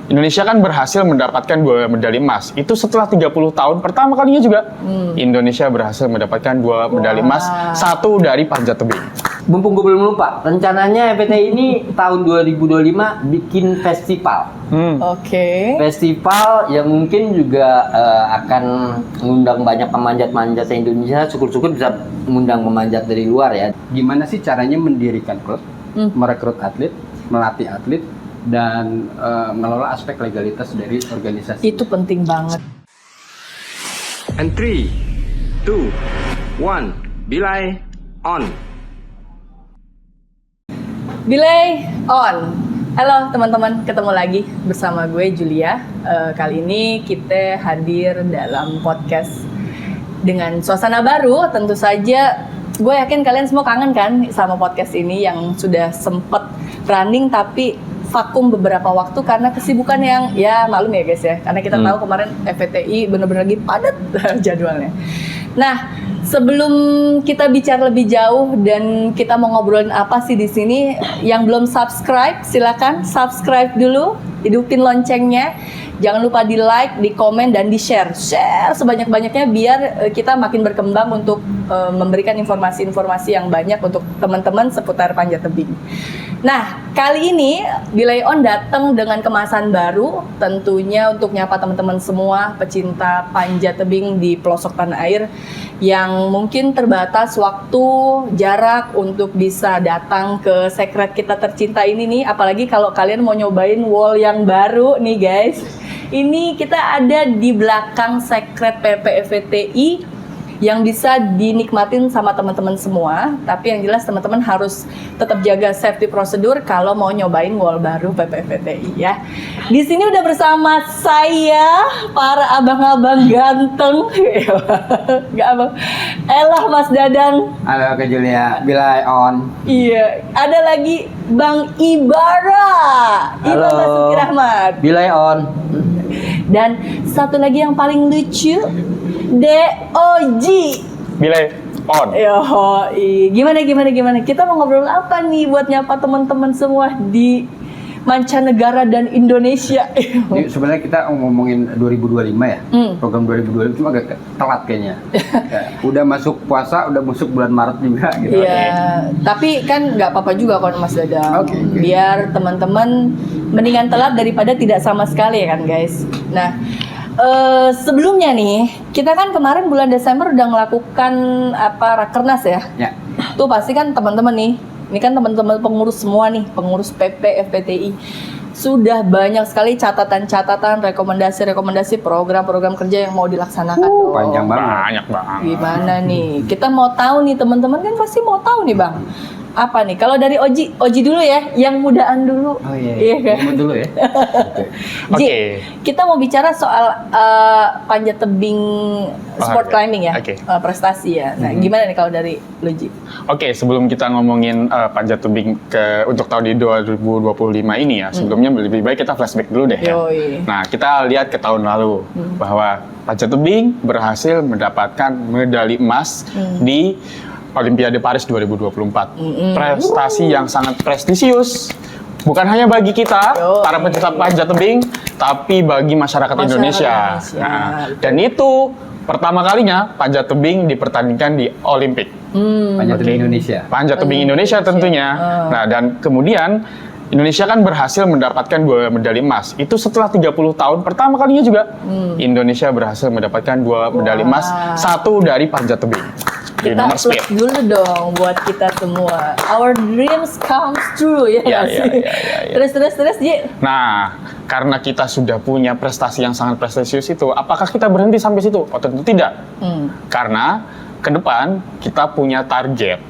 Indonesia kan berhasil mendapatkan 2 medali emas. Itu setelah 30 tahun pertama kalinya juga Indonesia berhasil mendapatkan 2 medali emas, 1 dari panjat tebing. Mumpung gue belum lupa, rencananya FPTI ini tahun 2025 bikin festival. Oke. Festival yang mungkin juga akan mengundang banyak pemanjat-pemanjat Indonesia. Syukur-syukur bisa mengundang pemanjat dari luar ya. Gimana sih caranya mendirikan klub, merekrut atlet, melatih atlet, dan mengelola aspek legalitas dari organisasi. Itu penting banget. And 3, 2, 1, Bilai on. Belay on. Halo teman-teman, ketemu lagi bersama gue Julia. Kali ini kita hadir dalam podcast dengan suasana baru. Tentu saja gue yakin kalian semua kangen kan sama podcast ini yang sudah sempet running tapi vakum beberapa waktu karena kesibukan yang ya malum ya guys ya. Karena kita tahu kemarin FPTI bener-bener lagi padat jadwalnya. Nah, sebelum kita bicara lebih jauh dan kita mau ngobrolin apa sih di sini, yang belum subscribe silakan subscribe dulu, hidupin loncengnya. Jangan lupa di like, di komen, dan di share sebanyak-banyaknya biar kita makin berkembang untuk memberikan informasi-informasi yang banyak untuk teman-teman seputar panjat tebing. Nah, kali ini Belay On datang dengan kemasan baru, tentunya untuk nyapa teman-teman semua pecinta panjat tebing di pelosok tanah air yang mungkin terbatas waktu, jarak untuk bisa datang ke sekret kita tercinta ini nih. Apalagi kalau kalian mau nyobain wall yang baru nih guys. Ini kita ada di belakang sekret PPFTI yang bisa dinikmatin sama teman-teman semua. Tapi yang jelas teman-teman harus tetap jaga safety prosedur kalau mau nyobain wall baru PPFTI ya. Di sini udah bersama saya para abang-abang ganteng. Gak abang. Elah Mas Dadang. Halo Kak Julia, Bilai on. Iya, ada lagi Bang Ibara. Iba Basuki Rahmat. Bilai on. Dan satu lagi yang paling lucu, DOG. Bilai on. Gimana? Kita mau ngobrol apa nih buat nyapa teman-teman semua di mancanegara dan Indonesia? Ini sebenarnya kita ngomongin 2025 ya, program 2025 cuma agak telat kayaknya. Udah masuk puasa, udah masuk bulan Maret juga gitu. Iya, tapi kan nggak apa-apa juga kalau Mas Dadang. Oke. Biar teman-teman mendingan telat daripada tidak sama sekali ya kan guys. Nah, sebelumnya nih, kita kan kemarin bulan Desember udah melakukan Rakernas ya. Ya. Tuh pasti kan teman-teman nih, ini kan teman-teman pengurus semua nih, pengurus PP FPTI. Sudah banyak sekali catatan-catatan, rekomendasi-rekomendasi program-program kerja yang mau dilaksanakan. Panjang Banyak banget. Gimana nih? Kita mau tahu nih teman-teman kan pasti mau tahu nih Bang. Apa nih? Kalau dari Oji dulu ya, yang mudaan dulu. Oh iya kan? Ngomong dulu ya. Ji, Oke. kita mau bicara soal panjat tebing sport climbing ya, prestasi ya. Nah, gimana nih kalau dari lu Ji? Oke, sebelum kita ngomongin panjat tebing untuk tahun di 2025 ini ya, sebelumnya lebih baik kita flashback dulu deh ya. Yoi. Nah, kita lihat ke tahun lalu bahwa panjat tebing berhasil mendapatkan medali emas di Olimpiade Paris 2024. Prestasi yang sangat prestisius. Bukan hanya bagi kita, para pecinta panjat tebing, tapi bagi masyarakat Indonesia. Nah, dan itu pertama kalinya panjat tebing dipertandingkan di Olimpik. Panjat tebing Indonesia. Panjat tebing Indonesia tentunya. Nah, dan kemudian Indonesia kan berhasil mendapatkan 2 medali emas. Itu setelah 30 tahun pertama kalinya juga Indonesia berhasil mendapatkan 2 medali emas, 1 dari panjat tebing. Kita applause dulu dong buat kita semua. Our dreams comes true ya nggak sih? Terus Ji. Nah, karena kita sudah punya prestasi yang sangat prestisius itu, apakah kita berhenti sampai situ? Oh tentu tidak. Karena ke depan kita punya target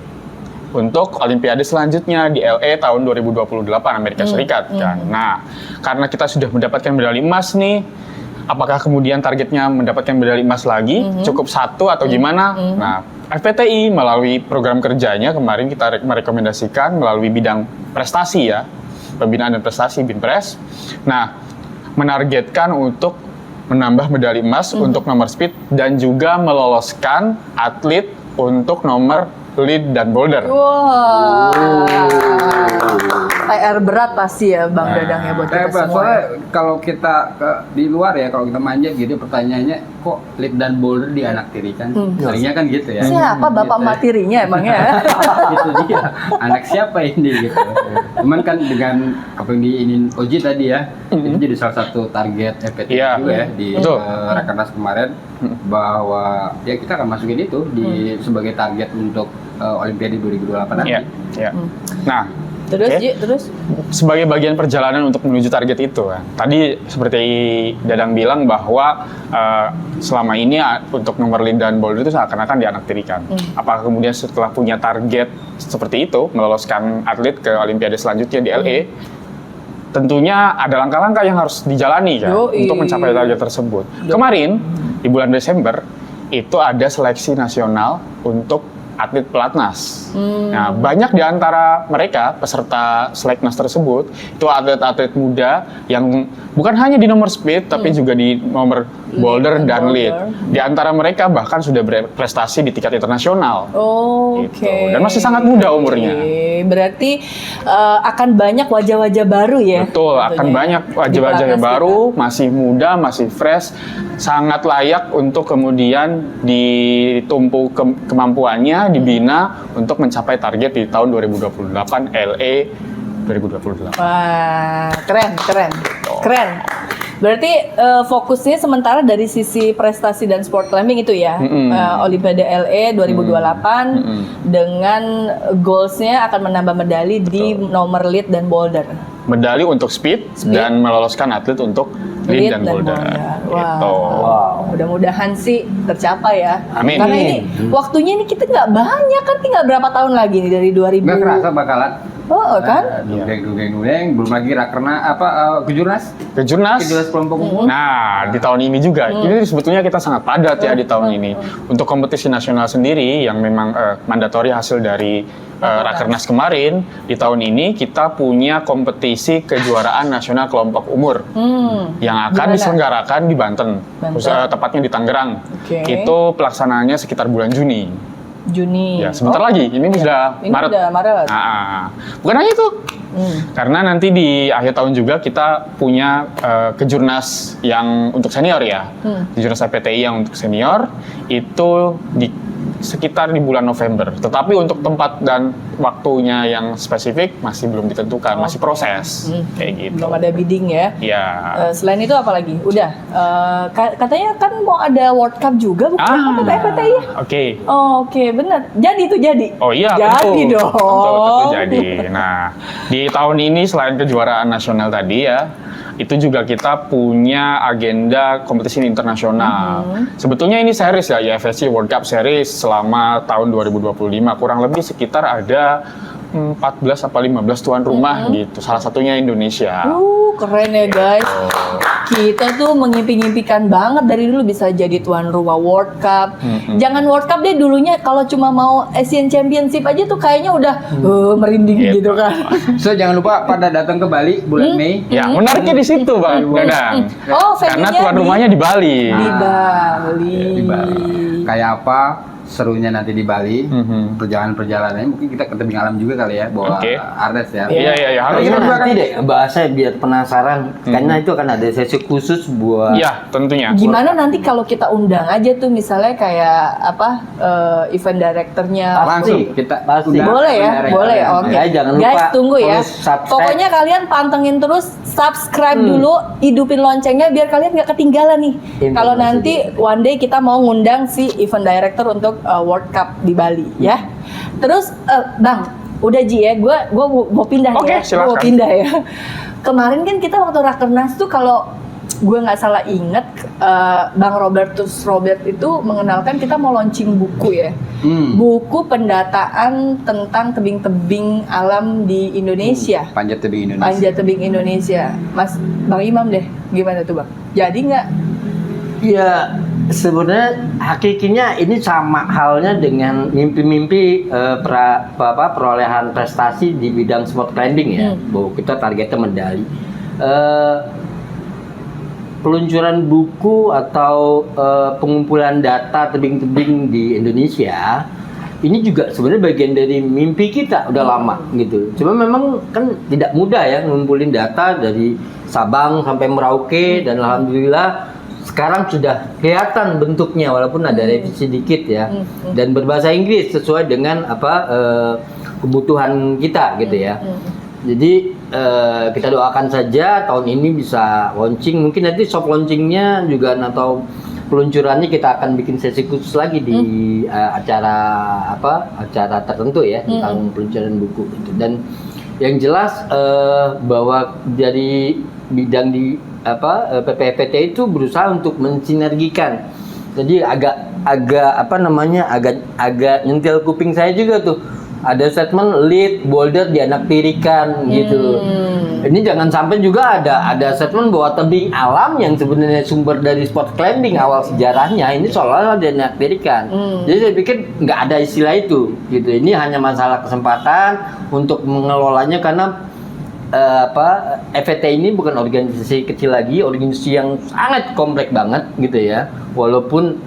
untuk Olimpiade selanjutnya di LA tahun 2028 Amerika Serikat kan. Nah, karena kita sudah mendapatkan medali emas nih, apakah kemudian targetnya mendapatkan medali emas lagi? Cukup 1 atau gimana? Nah, FPTI melalui program kerjanya kemarin kita merekomendasikan melalui bidang prestasi ya, pembinaan dan prestasi Binpres. Nah, menargetkan untuk menambah medali emas untuk nomor speed dan juga meloloskan atlet untuk nomor lead dan boulder. Wah. PR berat pasti ya Bang Dadang ya buat kita semua. Soalnya kalau kita di luar ya, kalau kita manjat gitu pertanyaannya kok lead dan boulder di anak tiri kan? Seringnya kan gitu ya. Siapa bapak Gitu. matirinya emang ya? Itu dia. Anak siapa ini gitu. Cuman kan dengan apa yang diinin Oji tadi ya, itu jadi salah satu target FPT Iya. juga ya di Betul. Rakernas kemarin bahwa ya kita akan masukin itu di sebagai target untuk Olimpiade 2028 nanti. Iya, iya. Nah, Terus, oke. Ji, terus? Sebagai bagian perjalanan untuk menuju target itu, kan. Tadi seperti Dadang bilang bahwa selama ini untuk nomor lead dan boulder itu seakan-akan dianaktirikan. Apakah kemudian setelah punya target seperti itu, meloloskan atlet ke Olimpiade selanjutnya di LA, tentunya ada langkah-langkah yang harus dijalani kan, Yoi. untuk mencapai target tersebut. Kemarin, di bulan Desember, itu ada seleksi nasional untuk atlet pelatnas. Nah, banyak di antara mereka peserta seleknas tersebut itu atlet-atlet muda yang bukan hanya di nomor speed tapi juga di nomor boulder dan lead. Di antara mereka bahkan sudah berprestasi di tingkat internasional. Oh, Gitu. oke. Dan masih sangat muda umurnya. Oke, berarti akan banyak wajah-wajah baru ya? Betul, akan tentunya. banyak Di wajah-wajah pelatnas baru, masih muda, masih fresh, sangat layak untuk kemudian ditumpu kemampuannya, dibina untuk mencapai target di tahun 2028 LA 2028. Wah, keren. Berarti fokusnya sementara dari sisi prestasi dan sport climbing itu ya, Olimpiade LA 2028 dengan goalsnya akan menambah medali di nomor lead dan boulder. Medali untuk speed dan meloloskan atlet untuk lead dan boulder. Wow. Gitu. Mudah-mudahan sih tercapai ya. Amin. Karena ini waktunya ini kita nggak banyak kan, tinggal berapa tahun lagi nih dari 2000. Nggak kerasa bakalan. Oh kan? Dugeng, belum lagi rakerna kejurnas Kejurnas. kelompok umum. Nah, di tahun ini juga, ini sebetulnya kita sangat padat ya di tahun ini. Untuk kompetisi nasional sendiri yang memang mandatori hasil dari Rakernas kemarin, di tahun ini kita punya kompetisi kejuaraan nasional kelompok umur yang akan Dimana? diselenggarakan di Banten, Banten. tepatnya di Tangerang. Oke. Itu pelaksanaannya sekitar bulan Juni. Juni. Ya, sebentar lagi. Ini sudah ini Maret. udah Maret. Bukan hanya itu. Karena nanti di akhir tahun juga kita punya kejurnas yang untuk senior ya. Kejurnas PTI yang untuk senior itu di sekitar di bulan November. Tetapi untuk tempat dan waktunya yang spesifik masih belum ditentukan, masih proses. Kayak gitu. Belum ada bidding ya. Ya. Selain itu apa lagi? Udah. Katanya kan mau ada World Cup juga bukan? Kata FPTI ya? Oke. Oh, oke, benar. Jadi itu jadi. Oh iya, jadi tentu. dong. Tentu jadi. Nah, di tahun ini selain kejuaraan nasional tadi ya, itu juga kita punya agenda kompetisi internasional. Sebetulnya ini series ya, IFSC World Cup Series selama tahun 2025. Kurang lebih sekitar ada 14 atau 15 tuan rumah gitu. Salah satunya Indonesia. Keren ya guys. Kita tuh mengimpi-impikan banget dari dulu bisa jadi tuan rumah World Cup. Jangan World Cup deh, dulunya kalau cuma mau Asian Championship aja tuh kayaknya udah merinding gitu kan. So jangan lupa pada datang ke Bali bulan Mei. Ya, menariknya di situ, Bang Dadang. Oh, Karena venue-nya tuan rumahnya di Bali. di Bali. Di Bali. Kayak apa serunya nanti di Bali, perjalanan-perjalanannya mungkin kita ke tebing alam juga kali ya, bawa Oke. Ardes ya. Iya, harus. Kita nanti deh bahasnya biar penasaran, karena itu akan ada sesi khusus buat Iya, tentunya. Gimana nanti kalau kita undang aja tuh misalnya kayak apa event directornya. Langsung kita Pasti. undang Boleh ya, direct. boleh. Oke. Ya, jangan lupa Guys, tunggu ya. terus subscribe. Pokoknya kalian pantengin terus, subscribe dulu, hidupin loncengnya biar kalian nggak ketinggalan nih. Informasi Kalau nanti one day kita mau ngundang si event director untuk World Cup di Bali ya. Terus Bang, udah Ji ya, gue mau pindah Oke, ya. Gua mau silakan. pindah ya. Kemarin kan kita waktu Rakernas tuh kalau gue nggak salah inget, Bang Robert itu mengenalkan kita mau launching buku ya. Buku pendataan tentang tebing-tebing alam di Indonesia. Panjat tebing Indonesia. Panjat tebing Indonesia. Mas Bang Imam deh, gimana tuh Bang? Jadi nggak? ya sebenarnya hakikinya ini sama halnya dengan mimpi-mimpi perolehan prestasi di bidang sport climbing ya, bahwa kita targetnya medali. Peluncuran buku atau pengumpulan data tebing-tebing di Indonesia ini juga sebenarnya bagian dari mimpi kita udah lama gitu. Cuma memang kan tidak mudah ya ngumpulin data dari Sabang sampai Merauke, dan alhamdulillah sekarang sudah kelihatan bentuknya walaupun ada revisi dikit ya, dan berbahasa Inggris sesuai dengan kebutuhan kita gitu ya. Jadi kita doakan saja tahun ini bisa launching, mungkin nanti soft launchingnya juga atau peluncurannya kita akan bikin sesi khusus lagi di acara tertentu ya tentang peluncuran buku itu. Dan yang jelas bahwa dari bidang di PPFT itu berusaha untuk mensinergikan. Jadi agak nyentil kuping saya juga tuh. Ada statement lead, boulder dianaktirikan gitu. Ini jangan sampai juga ada statement bahwa tebing alam yang sebenarnya sumber dari sport climbing awal sejarahnya ini seolah-olah dianaktirikan. Jadi saya pikir nggak ada istilah itu gitu. Ini hanya masalah kesempatan untuk mengelolanya, karena FET ini bukan organisasi kecil lagi, organisasi yang sangat kompleks banget gitu ya. Walaupun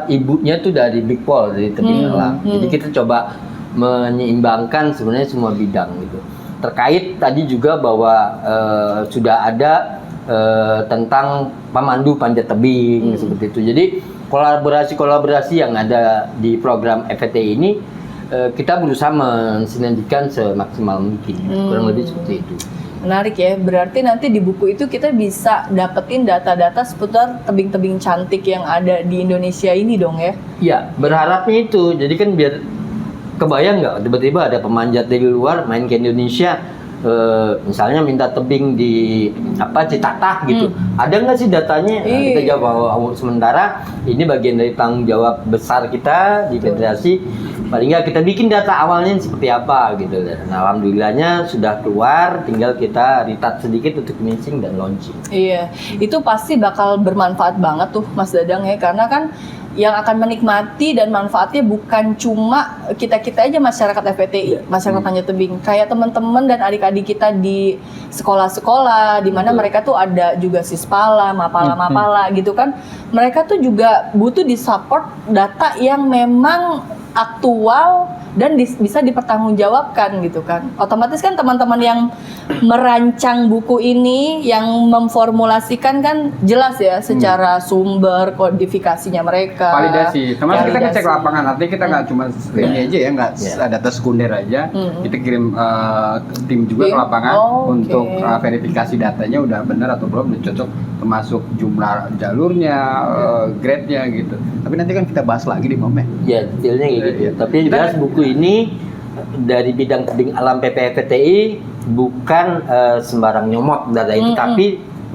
ibunya tuh dari Big Paul, dari tebing alam. Jadi kita coba menyeimbangkan sebenarnya semua bidang gitu. Terkait tadi juga bahwa sudah ada tentang pemandu panjat tebing seperti itu. Jadi kolaborasi yang ada di program FET ini kita berusaha mensinergikan semaksimal mungkin. Kurang lebih seperti itu. Menarik ya, berarti nanti di buku itu kita bisa dapetin data-data seputar tebing-tebing cantik yang ada di Indonesia ini dong ya? Iya, berharapnya itu. Jadi kan biar kebayang nggak tiba-tiba ada pemanjat dari luar main ke Indonesia, misalnya minta tebing di Citatah gitu, ada nggak sih datanya? Nah, kita jawab sementara ini bagian dari tanggung jawab besar kita di federasi. Paling nggak kita bikin data awalnya seperti apa gitu. Nah, alhamdulillahnya sudah keluar, tinggal kita retouch sedikit untuk finishing dan launching. Iya, itu pasti bakal bermanfaat banget tuh Mas Dadang ya, karena kan yang akan menikmati dan manfaatnya bukan cuma kita-kita aja masyarakat FPTI, masyarakat panjat tebing, kayak teman-teman dan adik-adik kita di sekolah-sekolah di mana mereka tuh ada juga Sispala, Mapala gitu kan. Mereka tuh juga butuh disupport data yang memang aktual dan bisa dipertanggungjawabkan gitu kan. Otomatis kan teman-teman yang merancang buku ini, yang memformulasikan kan jelas ya secara sumber kodifikasinya mereka. Validasi. Termasuk kita ngecek lapangan. Artinya kita nggak cuma ini aja ya, nggak data sekunder aja. Kita kirim tim juga ke lapangan untuk verifikasi datanya udah benar atau belum, udah cocok, termasuk jumlah jalurnya, grade-nya gitu. Tapi nanti kan kita bahas lagi di momen. Ya, detailnya gitu. Tapi jelas buku ini dari bidang tebing alam PPFTI bukan sembarang nyomot data itu, tapi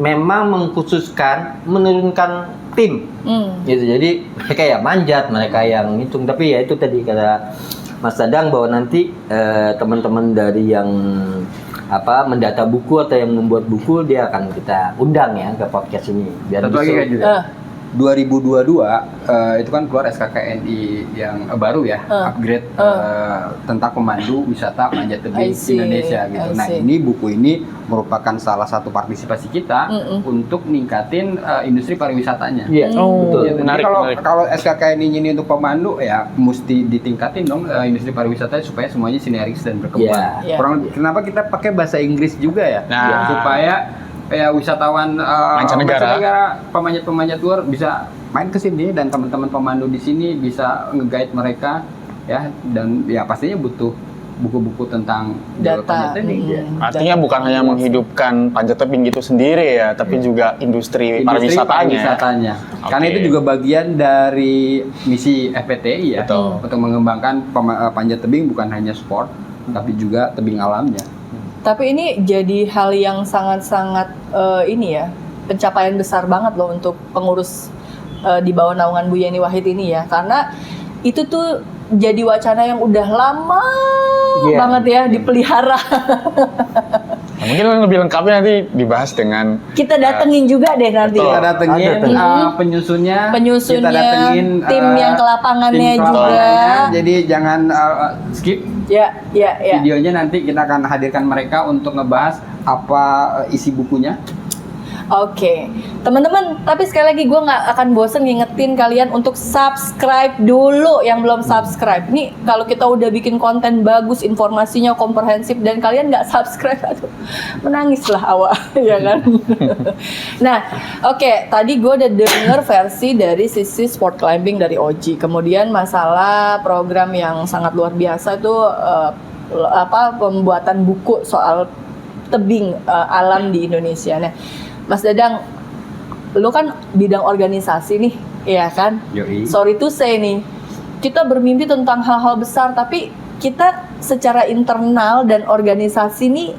memang mengkhususkan menurunkan tim. Gitu. Jadi mereka yang manjat, mereka yang ngitung. Tapi ya itu tadi kata Mas Dadang bahwa nanti teman-teman dari yang mendata buku atau yang membuat buku dia akan kita undang ya ke podcast ini biar satu lagi kan juga 2022 itu kan keluar SKKNI yang baru ya, upgrade tentang pemandu wisata panjat tebing Indonesia gitu. Nah, ini buku ini merupakan salah satu partisipasi kita untuk ningkatin industri pariwisatanya. Iya, betul. Menarik. Kalau SKKNI ini untuk pemandu ya mesti ditingkatin dong industri pariwisatanya supaya semuanya sinergis dan berkembang. Kenapa kita pakai bahasa Inggris juga ya? Supaya wisatawan mancanegara, pemanjat-pemanjat luar bisa main ke sini dan teman-teman pemandu di sini bisa nge-guide mereka ya, dan ya pastinya butuh buku-buku tentang data panjat tebing. Artinya bukan hanya menghidupkan panjat tebing itu sendiri ya, tapi juga industri pariwisatanya. Karena itu juga bagian dari misi FPTI ya, untuk mengembangkan panjat tebing bukan hanya sport, tapi juga tebing alamnya. Tapi ini jadi hal yang sangat-sangat pencapaian besar banget loh untuk pengurus di bawah naungan Bu Yeni Wahid ini ya, karena itu tuh jadi wacana yang udah lama banget ya dipelihara. Nah, mungkin lebih lengkapnya nanti dibahas dengan kita datengin juga deh nanti. Kita datengin penyusunnya, kita datengin tim yang ke lapangannya juga. Jadi jangan skip. Ya. Videonya nanti kita akan hadirkan mereka untuk ngebahas apa isi bukunya. Oke, teman-teman, tapi sekali lagi gue nggak akan bosen ngingetin kalian untuk subscribe dulu yang belum subscribe. Nih kalau kita udah bikin konten bagus, informasinya komprehensif dan kalian nggak subscribe, aduh, menangislah awak, ya kan? Nah, oke, tadi gue udah denger versi dari sisi sport climbing dari Oji. Kemudian masalah program yang sangat luar biasa tuh pembuatan buku soal tebing alam di Indonesia. Nah, Mas Dadang, lu kan bidang organisasi nih, ya kan? Yoi. Sorry to say nih, kita bermimpi tentang hal-hal besar, tapi kita secara internal dan organisasi nih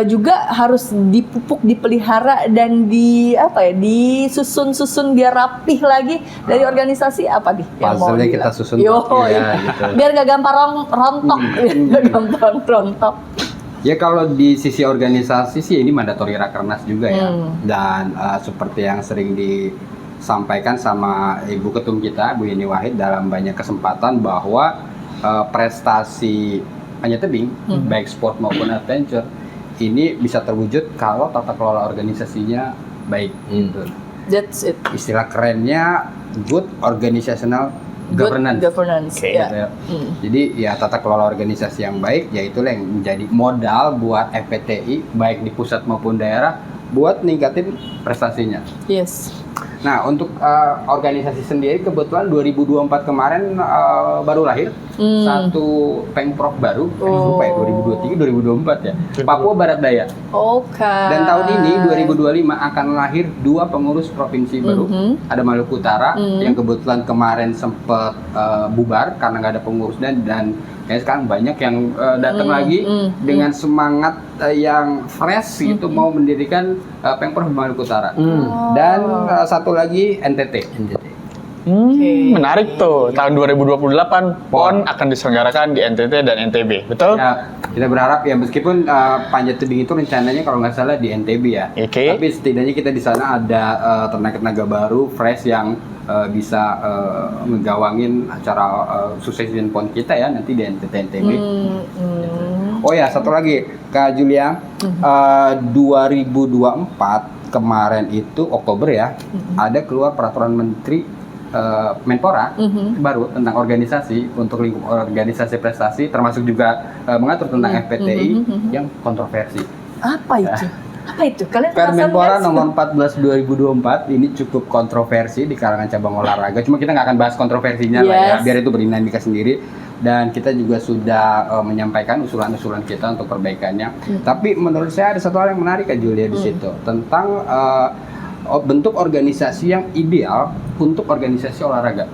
juga harus dipupuk, dipelihara dan disusun-susun biar rapih lagi dari organisasi apa nih? Puzzle-nya kita susun. Yo, ya, gitu. biar gak gampang rontok, biar gak gampang rontok. Ya kalau di sisi organisasi sih ini mandatori rakernas juga ya. Dan seperti yang sering disampaikan sama Ibu Ketum kita, Bu Yeni Wahid dalam banyak kesempatan bahwa prestasi panjat tebing, baik sport maupun adventure, ini bisa terwujud kalau tata kelola organisasinya baik. Gitu. That's it. Istilah kerennya good organizational governance. Okay. Ya. Jadi ya tata kelola organisasi yang baik, yaitulah yang menjadi modal buat FPTI baik di pusat maupun daerah buat ningkatin prestasinya. Yes. Nah untuk organisasi sendiri kebetulan 2024 kemarin baru lahir satu pengprov baru, lupa ya 2023 2024 ya, Papua Barat Daya. Oke. Dan tahun ini 2025 akan lahir 2 pengurus provinsi baru. Ada Maluku Utara yang kebetulan kemarin sempat bubar karena nggak ada pengurus dan kayak sekarang banyak yang datang lagi dengan semangat yang fresh gitu mau mendirikan Pengprov Maluku Utara. Dan satu lagi NTT. Menarik tuh. Tahun 2028 PON akan diselenggarakan di NTT dan NTB, betul? Ya, kita berharap ya meskipun panjat tebing itu rencananya kalau nggak salah di NTB ya. Oke. Tapi setidaknya kita di sana ada tenaga-tenaga baru, fresh yang bisa ngegawangin acara succession PON kita ya nanti di NTT NTB. Oh ya, satu lagi Kak Julia, 2024 kemarin itu Oktober ya, ada keluar peraturan Menteri Menpora baru tentang organisasi untuk lingkup organisasi prestasi, termasuk juga mengatur tentang FPTI yang kontroversi. Apa itu? Apa itu? Kalian Permenpora nomor 14 2024 ini cukup kontroversi di kalangan cabang olahraga. Cuma kita nggak akan bahas kontroversinya lah ya, biar itu berdinamika sendiri. Dan kita juga sudah menyampaikan usulan-usulan kita untuk perbaikannya. Tapi menurut saya ada satu hal yang menarik Kak Julia di situ tentang bentuk organisasi yang ideal untuk organisasi olahraga.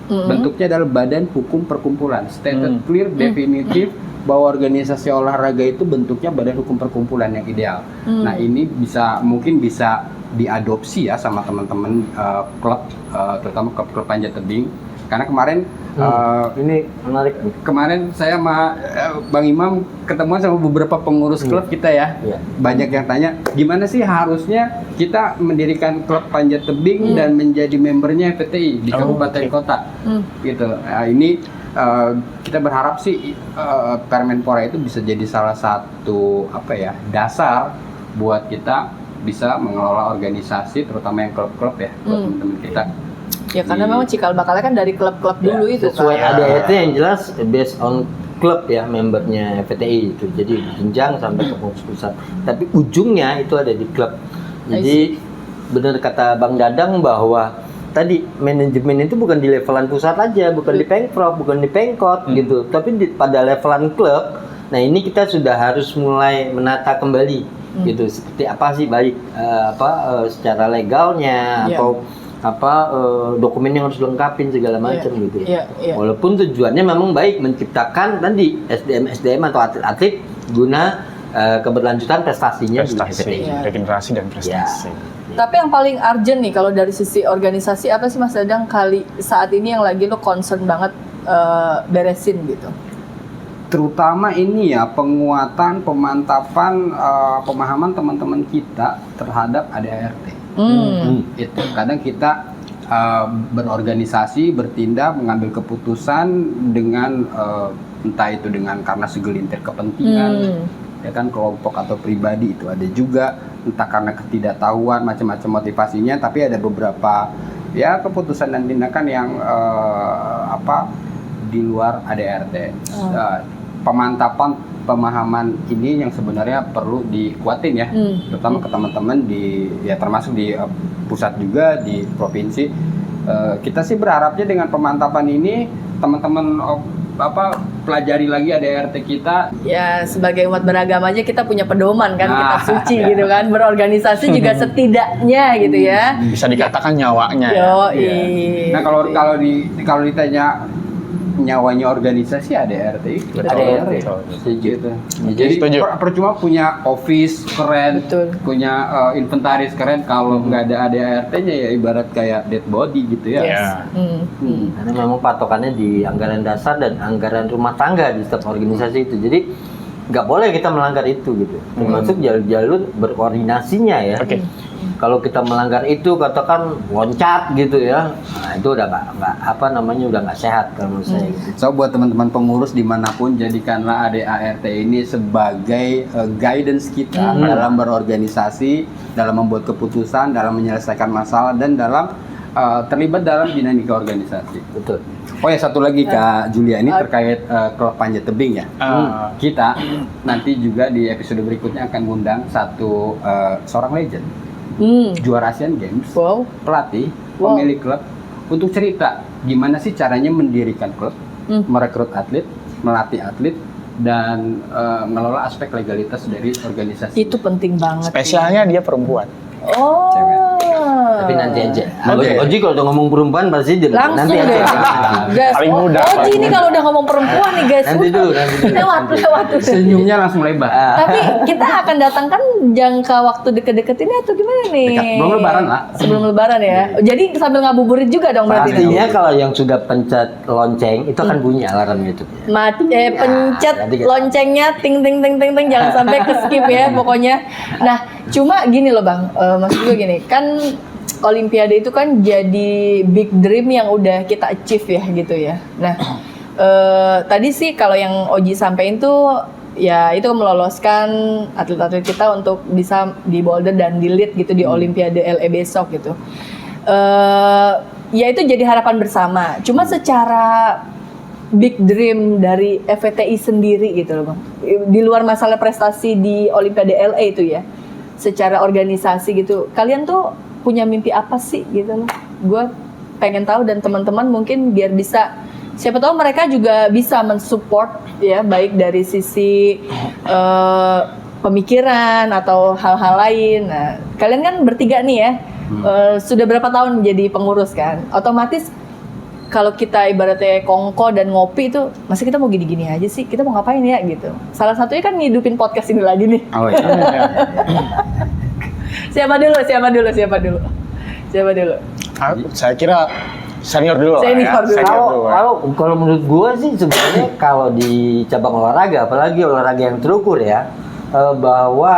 Bentuknya adalah badan hukum perkumpulan, stated clear, definitif bahwa organisasi olahraga itu bentuknya badan hukum perkumpulan yang ideal. Nah ini mungkin bisa diadopsi ya sama teman-teman klub, terutama klub panjat tebing. Karena kemarin ini menarik. Kemarin saya sama Bang Imam ketemuan sama beberapa pengurus klub kita ya. Banyak yang tanya, gimana sih harusnya kita mendirikan klub panjat tebing dan menjadi membernya FPTI di kabupaten kota. Gitu. Nah, ini kita berharap sih Permenpora itu bisa jadi salah satu dasar buat kita bisa mengelola organisasi, terutama yang klub-klub ya, buat teman-teman kita. Ya karena memang cikal bakalnya kan dari klub-klub dulu itu sesuai kan. ADRT yang jelas based on klub ya, membernya FPTI itu. Jadi jenjang sampai ke pengurus pusat. Tapi ujungnya itu ada di klub. Jadi benar kata Bang Dadang bahwa tadi manajemen itu bukan di levelan pusat aja, bukan di Pengprov, bukan di Pengkot gitu, tapi pada levelan klub. Nah ini kita sudah harus mulai menata kembali gitu, seperti apa sih baik secara legalnya atau dokumen yang harus lengkapin segala macam gitu. Walaupun tujuannya memang baik, menciptakan tadi SDM atau atlet-atlet guna keberlanjutan prestasinya di FPTI. Regenerasi dan prestasi. Tapi yang paling urgent nih kalau dari sisi organisasi apa sih Mas Dadang saat ini yang lagi lo concern banget beresin gitu? Terutama ini ya penguatan, pemantapan, pemahaman teman-teman kita terhadap ADART. Itu kadang kita berorganisasi, bertindak, mengambil keputusan dengan entah itu dengan karena segelintir kepentingan ya kan, kelompok atau pribadi itu ada juga, entah karena ketidaktahuan macam-macam motivasinya, tapi ada beberapa ya keputusan dan tindakan yang di luar ADRT. Pemantapan pemahaman ini yang sebenarnya perlu dikuatin ya, terutama ke teman-teman termasuk di pusat juga, di provinsi. Kita sih berharapnya dengan pemantapan ini teman-teman pelajari lagi ADRT kita. Ya, sebagai umat beragama aja kita punya pedoman kan, kitab suci gitu kan, berorganisasi juga setidaknya gitu ya. Bisa dikatakan nyawanya. Yoi. Nah, kalau ditanya nyawanya organisasi ADRT itu. ADRT. Gitu. Jadi percuma punya office keren, punya inventaris keren, kalau nggak ada ADRT-nya ya ibarat kayak dead body gitu ya. Karena memang patokannya di anggaran dasar dan anggaran rumah tangga di setiap organisasi itu. Jadi nggak boleh kita melanggar itu gitu. Termasuk jalur-jalur berkoordinasinya ya. Kalau kita melanggar itu, katakan loncat gitu ya, nah itu udah nggak sehat kalau menurut saya. So buat teman-teman pengurus dimanapun, jadikanlah ADART ini sebagai guidance kita dalam berorganisasi, dalam membuat keputusan, dalam menyelesaikan masalah, dan dalam terlibat dalam dinamika organisasi. Betul. Oh ya, satu lagi Kak Julia, ini terkait klub panjat tebing ya. Kita nanti juga di episode berikutnya akan ngundang seorang legend. Juara Asian Games, pelatih, pemilik klub, untuk cerita gimana sih caranya mendirikan klub, merekrut atlet, melatih atlet, dan mengelola aspek legalitas dari organisasi. Itu penting banget. Spesialnya dia perempuan. Cewek. Tapi nanti aja. Oji kalau udah ngomong perempuan pasti langsung nanti deh. Guys, Paling mudah. Oji ini kalau udah ngomong perempuan nih guys. Nanti dulu. Lewat. Senyumnya langsung lebar. Tapi kita akan datangkan jangka waktu deket-deket ini atau gimana nih? Dekat. Belum Lebaran lah. Sebelum Lebaran ya. Jadi sambil ngabuburit juga dong berarti. Pastinya kalau yang sudah pencet lonceng itu akan bunyi alarm YouTube. Pencet loncengnya ting ting ting ting ting, jangan sampai ke skip ya pokoknya. Nah, cuma gini loh Bang, maksud gue gini, kan Olimpiade itu kan jadi big dream yang udah kita achieve ya gitu ya. Nah, tadi sih kalau yang Oji sampein tuh ya itu meloloskan atlet-atlet kita untuk bisa di boulder dan di lead gitu di Olimpiade LA besok gitu. Ya itu jadi harapan bersama. Cuma secara big dream dari FVTI sendiri gitu loh Bang. Di luar masalah prestasi di Olimpiade LA itu ya. Secara organisasi gitu. Kalian tuh punya mimpi apa sih gitu loh. Gue pengen tahu, dan teman-teman mungkin biar bisa, siapa tahu mereka juga bisa mensupport ya, baik dari sisi pemikiran atau hal-hal lain. Nah, kalian kan bertiga nih ya, sudah berapa tahun menjadi pengurus kan? Otomatis kalau kita ibaratnya kongko dan ngopi itu, masa kita mau gini-gini aja sih? Kita mau ngapain ya gitu? Salah satunya kan ngidupin podcast ini lagi nih. Oh iya. Siapa dulu? Saya kira senior dulu. Kalau menurut gue sih sebenarnya kalau di cabang olahraga, apalagi olahraga yang terukur ya, bahwa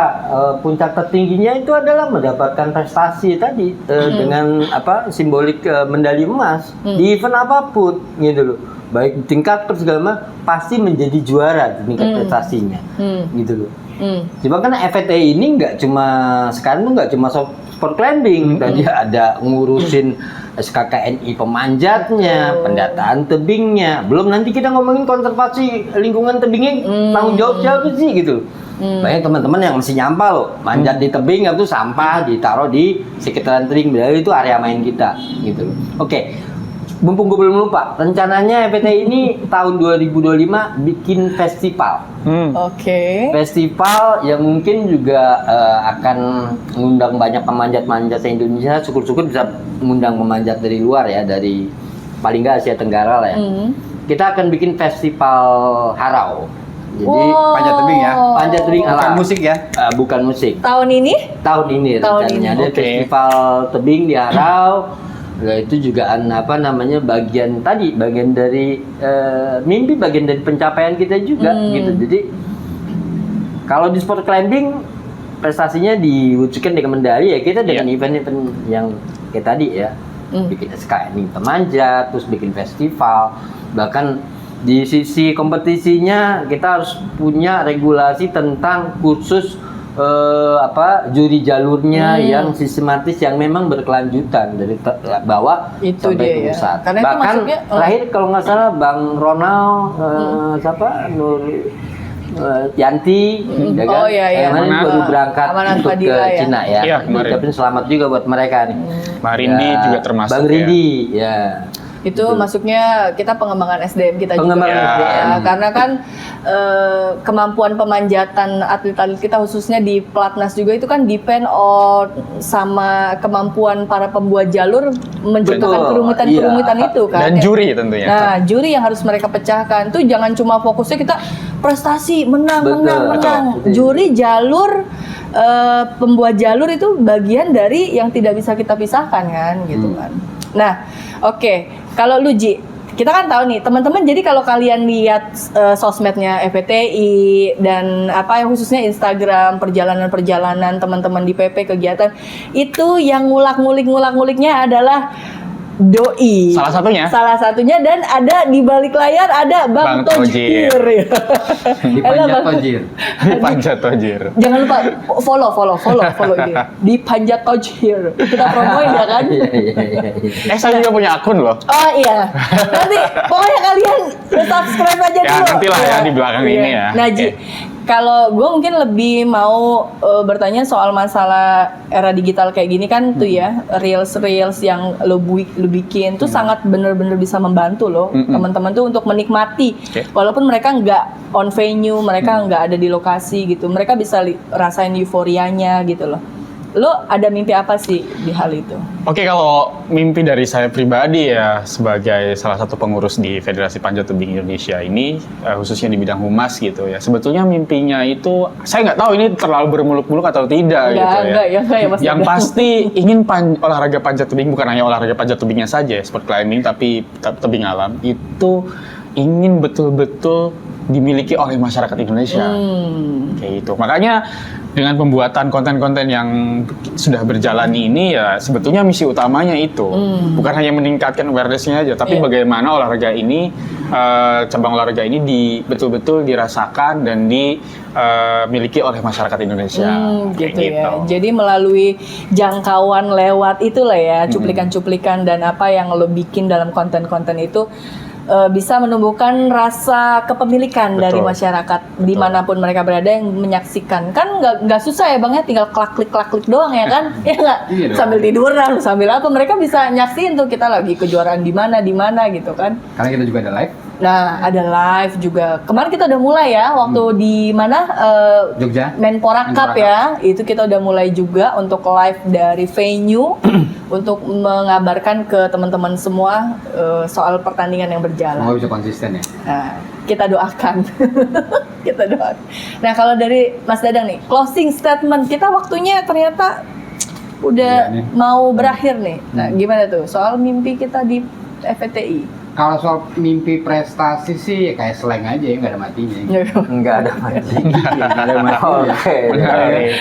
puncak tertingginya itu adalah mendapatkan prestasi tadi dengan simbolik medali emas di event apapun gitu loh. Baik tingkat segala pasti menjadi juara di tingkat prestasinya gitu loh. Cuma kan FVTI ini nggak cuma sport climbing, tadi ada ngurusin SKKNI pemanjatnya, pendataan tebingnya, belum nanti kita ngomongin konservasi lingkungan tebingnya, tanggung jawab siapa sih gitu. Banyak teman-teman yang masih nyampah loh, manjat di tebing itu sampah ditaruh di sekitaran tebing, berarti itu area main kita gitu. Oke. Mumpung gue belum lupa, rencananya FVTI ini tahun 2025 bikin festival. Festival yang mungkin juga akan mengundang banyak pemanjat-pemanjat Indonesia. Syukur-syukur bisa mengundang pemanjat dari luar ya, dari paling nggak Asia Tenggara lah ya. Kita akan bikin festival harau. Jadi panjat tebing ya. Panjat tebing bukan musik ya. Bukan musik. Tahun ini Rencananya ada festival tebing di Harau. Nah, itu juga bagian dari mimpi, bagian dari pencapaian kita juga gitu. Jadi kalau di sport climbing prestasinya diwujudkan dengan medali ya, kita dengan event-event yang kayak tadi ya, bikin SKKNI pemanjat, terus bikin festival, bahkan Di sisi kompetisinya kita harus punya regulasi tentang khusus juri jalurnya yang sistematis, yang memang berkelanjutan dari bawah itu sampai ke dia, pusat. Karena Bahkan itu masuknya, terakhir kalau nggak salah Bang Ronald Nur Yanti, ya kan? Yang kemarin baru berangkat untuk ke Cina ya. Iya, kemarin. Tapi selamat juga buat mereka nih. Bang Rindi juga termasuk. Bang Rindi, ya. Itu masuknya kita pengembangan SDM kita Pengembangan juga SDM. ya, karena kan kemampuan pemanjatan atlet-atlet kita khususnya di pelatnas juga itu kan depend on sama kemampuan para pembuat jalur menjatuhkan kerumitan-kerumitan itu kan. Dan juri tentunya. Nah, juri yang harus mereka pecahkan tuh jangan cuma fokusnya kita prestasi menang. Juri jalur pembuat jalur itu bagian dari yang tidak bisa kita pisahkan kan gitu kan. Nah, oke. Kalau lu Ji, kita kan tahu nih teman-teman, jadi kalau kalian lihat sosmednya FPTI dan khususnya Instagram perjalanan-perjalanan teman-teman di PP kegiatan itu yang ngulik-nguliknya adalah Doi. Salah satunya dan ada di balik layar ada Bang Tojir. Di Panjat Tojir. Di Panjat Tojir. Jangan lupa follow dia. Di Panjat Tojir. Kita promoin ya kan? Saya juga punya akun loh. Oh iya. Nanti pokoknya kalian subscribe aja dulu. Ya nantilah ya di belakang ini ya. Nah, Ji, kalau gue mungkin lebih mau bertanya soal masalah era digital kayak gini kan tuh ya, reels yang lo bikin tuh sangat bener-bener bisa membantu lo teman-teman tuh untuk menikmati, walaupun mereka nggak on venue, mereka nggak ada di lokasi gitu, mereka bisa rasain euforianya gitu loh. Lo ada mimpi apa sih di hal itu? Oke, kalau mimpi dari saya pribadi ya sebagai salah satu pengurus di Federasi Panjat Tebing Indonesia ini, khususnya di bidang humas gitu ya. Sebetulnya mimpinya itu saya nggak tahu ini terlalu bermuluk-muluk atau tidak gitu ya. Yang pasti ingin olahraga panjat tebing bukan hanya olahraga panjat tebingnya saja, sport climbing, tapi tebing alam itu ingin betul-betul dimiliki oleh masyarakat Indonesia. Kayak gitu. Makanya dengan pembuatan konten-konten yang sudah berjalan ini ya sebetulnya misi utamanya itu bukan hanya meningkatkan awareness-nya aja, tapi bagaimana olahraga ini, cabang olahraga ini betul-betul dirasakan dan dimiliki oleh masyarakat Indonesia. Gitu ya. Jadi melalui jangkauan lewat itulah ya, cuplikan-cuplikan dan apa yang lo bikin dalam konten-konten itu bisa menumbuhkan rasa kepemilikan dari masyarakat dimanapun mereka berada yang menyaksikan. Kan nggak susah ya Bang ya, tinggal klik doang ya kan? Ya nggak? Sambil tiduran, sambil apa, mereka bisa nyaksiin tuh kita lagi kejuaraan di mana gitu kan. Karena kita juga ada live. Nah, ada live juga. Kemarin kita udah mulai ya, waktu di mana? Jogja. Menpora Cup ya. Itu kita udah mulai juga untuk live dari venue untuk mengabarkan ke teman-teman semua soal pertandingan yang berjalan. Semoga bisa konsisten ya. Nah, kita doakan. Kita doakan. Nah, kalau dari Mas Dadang nih, closing statement kita waktunya ternyata udah mau berakhir nih. Nah, gimana tuh soal mimpi kita di FPTI? Kalau soal mimpi prestasi sih kayak slang aja ya, nggak ada matinya. Nggak ada matinya.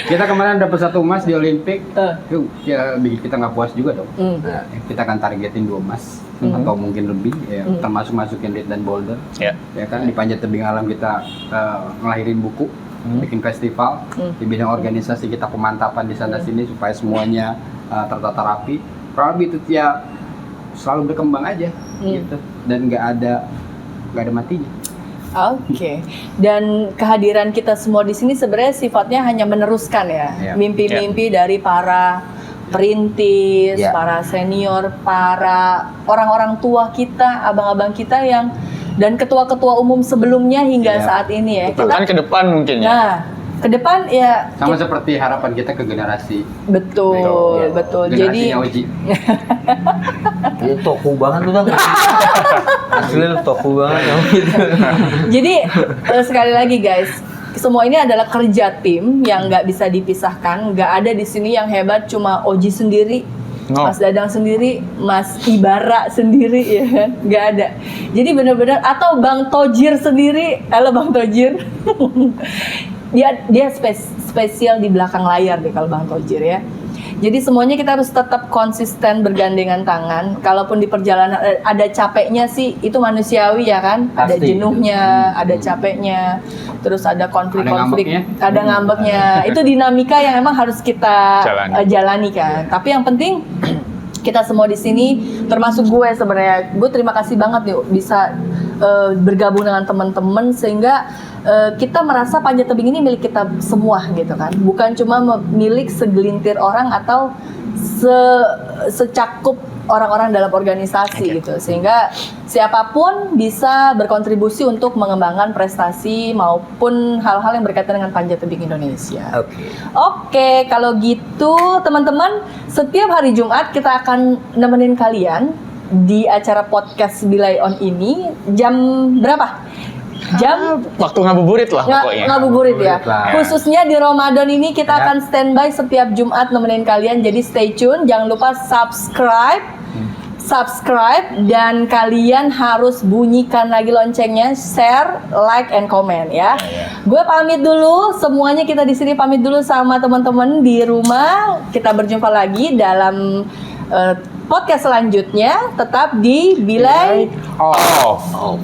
Kita kemarin dapat 1 emas di Olimpik, yuk ya bikin kita nggak puas juga dong. Nah, kita akan targetin 2 emas atau mungkin lebih, ya, termasuk masukin lead dan boulder. Ya kan di Panjat Tebing Alam kita ngelahirin buku, bikin festival di bidang organisasi, kita pemantapan di sana sini supaya semuanya tertata rapi. Kurang lebih itu ya selalu berkembang aja gitu, dan nggak ada matinya. Oke. Dan kehadiran kita semua di sini sebenarnya sifatnya hanya meneruskan ya mimpi-mimpi dari para perintis, para senior, para orang-orang tua kita, abang-abang kita yang dan ketua-ketua umum sebelumnya hingga saat ini ya. Kita kan ke depan mungkin ya. Nah, ke depan ya sama seperti harapan kita ke generasi. Betul. Jadi ini toku banget tuh Bang. Asli toku banget. Jadi sekali lagi guys, semua ini adalah kerja tim yang nggak bisa dipisahkan. Nggak ada di sini yang hebat cuma Oji sendiri, Mas Dadang sendiri, Mas Ibara sendiri, ya kan? Nggak ada. Jadi benar-benar, atau Bang Tojir sendiri. Halo Bang Tojir. dia spesial di belakang layar deh kalau Bang Tojir ya. Jadi semuanya kita harus tetap konsisten bergandengan tangan. Kalaupun di perjalanan ada capeknya sih, itu manusiawi ya kan. Ada jenuhnya, ada capeknya, terus ada konflik-konflik, ada ngambeknya. Itu dinamika yang emang harus kita jalani kan. Tapi yang penting kita semua di sini, termasuk gue sebenarnya, gue terima kasih banget nih bisa bergabung dengan teman-teman sehingga kita merasa Panjat Tebing ini milik kita semua gitu kan, bukan cuma milik segelintir orang atau secakup orang-orang dalam organisasi gitu, sehingga siapapun bisa berkontribusi untuk mengembangkan prestasi maupun hal-hal yang berkaitan dengan Panjat Tebing Indonesia. Oke, kalau gitu teman-teman, setiap hari Jumat kita akan nemenin kalian di acara podcast Bilai On ini jam berapa? Jam waktu ngabuburit lah pokoknya. Ngabuburit ya. Khususnya di Ramadan ini kita akan standby setiap Jumat nemenin kalian. Jadi stay tune, jangan lupa subscribe dan kalian harus bunyikan lagi loncengnya, share, like and comment ya. Gue pamit dulu, semuanya kita di sini pamit dulu sama teman-teman di rumah. Kita berjumpa lagi dalam podcast selanjutnya, tetap di Bilai Off.